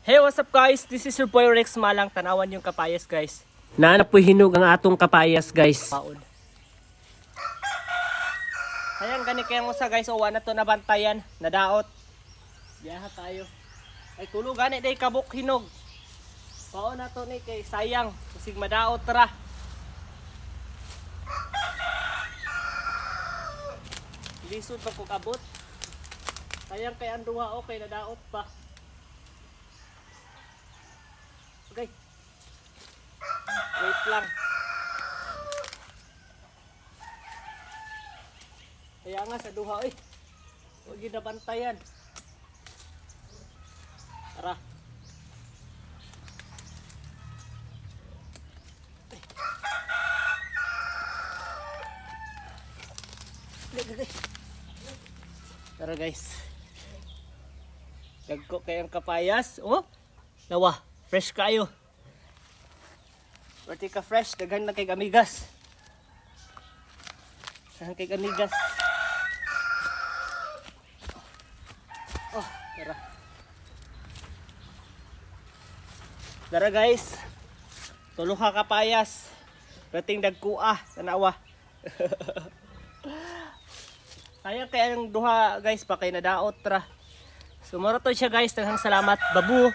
Hey, what's up guys? This is your boy Rex Malang. Tanawan yung kapayas guys. Naanap po hinog ang atong kapayas guys. Paon. Sayang gani kayang usa guys. O na to nabantayan. Nadaot. Biyaha tayo. Ay tulo gani day kabuk hinog. Paon na to ni kay sayang. Kusig madaot tara. Lisod pa ko kabot. Sayang kay anduha okay nadaot pa. Okay. Wait lang. Kaya nga sa duha eh. Huwag ginabantayan. Tara. Tara guys. Dagko kayang kapayas. Oh. Lawa. Fresh kayo. Pati ka fresh, daghan na kay amigas. Daghan kay amigas. Oh, tara. Tara guys. Tulo ka kapayas. Rating dagkua, tanawa. Sayang kaya ang duha guys pa kay nadaot tra. Sumarato siya guys, daghang salamat. Babu.